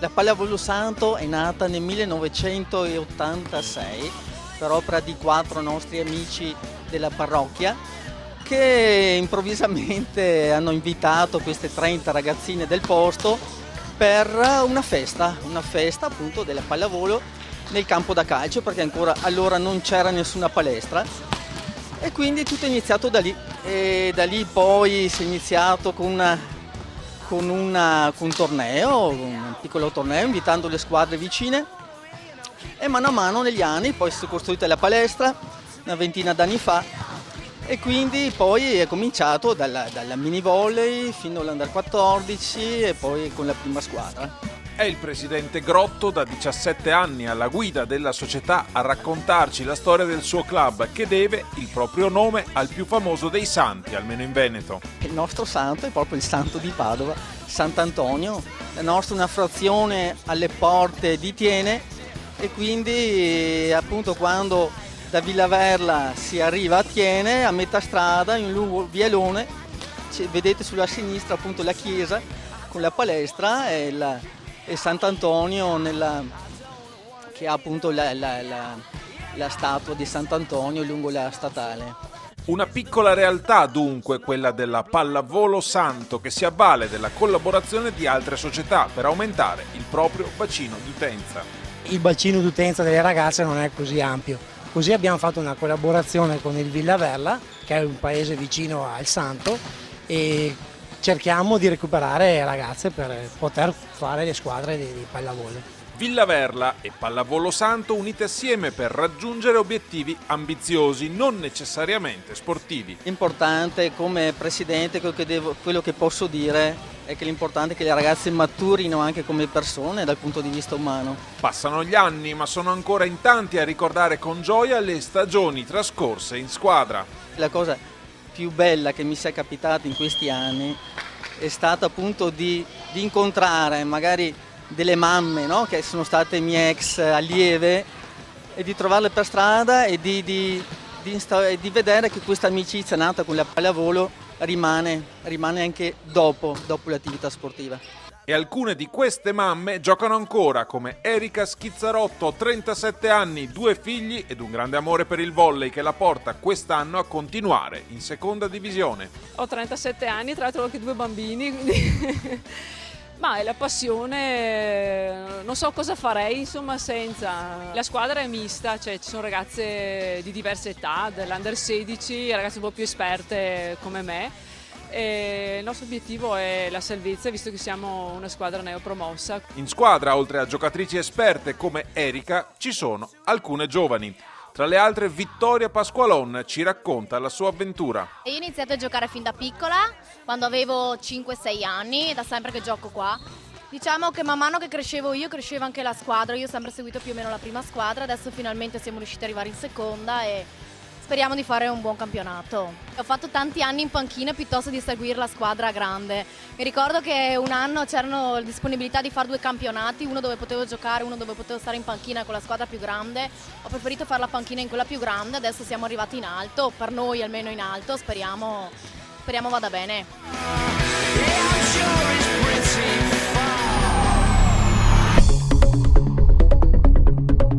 La Pallavolo Santo è nata nel 1986 per opera di 4 nostri amici della parrocchia che improvvisamente hanno invitato queste 30 ragazzine del posto per una festa appunto della pallavolo nel campo da calcio, perché ancora allora non c'era nessuna palestra e quindi tutto è iniziato da lì e da lì poi si è iniziato con un torneo, un piccolo torneo, invitando le squadre vicine e mano a mano negli anni poi si è costruita la palestra una ventina d'anni fa e quindi poi è cominciato dalla mini volley fino all'Under 14 e poi con la prima squadra. È il presidente Grotto, da 17 anni alla guida della società, a raccontarci la storia del suo club che deve il proprio nome al più famoso dei santi, almeno in Veneto. Il nostro santo è proprio il santo di Padova, Sant'Antonio. La nostra è una frazione alle porte di Thiene e quindi appunto quando da Villaverla si arriva a Thiene, a metà strada, in un lungo vialone, vedete sulla sinistra appunto la chiesa con la palestra e Sant'Antonio che ha appunto la statua di Sant'Antonio lungo la statale. Una piccola realtà dunque quella della Pallavolo Santo, che si avvale della collaborazione di altre società per aumentare il proprio bacino d'utenza. Il bacino d'utenza delle ragazze non è così ampio, così abbiamo fatto una collaborazione con il Villaverla, che è un paese vicino al Santo, e cerchiamo di recuperare ragazze per poter fare le squadre di pallavolo. Villaverla e Pallavolo Santo unite assieme per raggiungere obiettivi ambiziosi, non necessariamente sportivi. L'importante come presidente, quello che posso dire è che l'importante è che le ragazze maturino anche come persone dal punto di vista umano. Passano gli anni, ma sono ancora in tanti a ricordare con gioia le stagioni trascorse in squadra. La cosa più bella che mi sia capitata in questi anni è stata appunto di incontrare magari delle mamme, no? Che sono state mie ex allieve e di trovarle per strada e di vedere che questa amicizia nata con la pallavolo rimane anche dopo l'attività sportiva. E alcune di queste mamme giocano ancora, come Erika Schizzarotto, 37 anni, 2 figli ed un grande amore per il volley che la porta quest'anno a continuare in seconda divisione. Ho 37 anni, tra l'altro ho anche 2 bambini, quindi ma è la passione, non so cosa farei insomma senza. La squadra è mista, cioè ci sono ragazze di diverse età, dell'Under 16, ragazze un po' più esperte come me. E il nostro obiettivo è la salvezza, visto che siamo una squadra neopromossa. In squadra, oltre a giocatrici esperte come Erika, ci sono alcune giovani. Tra le altre, Vittoria Pasqualon ci racconta la sua avventura. Io ho iniziato a giocare fin da piccola, quando avevo 5-6 anni, da sempre che gioco qua. Diciamo che man mano che crescevo io, cresceva anche la squadra. Io ho sempre seguito più o meno la prima squadra, adesso finalmente siamo riusciti ad arrivare in seconda e speriamo di fare un buon campionato. Ho fatto tanti anni in panchina piuttosto di seguire la squadra grande. Mi ricordo che un anno c'erano disponibilità di fare 2 campionati, uno dove potevo giocare, uno dove potevo stare in panchina con la squadra più grande. Ho preferito fare la panchina in quella più grande, adesso siamo arrivati in alto, per noi almeno in alto, speriamo vada bene.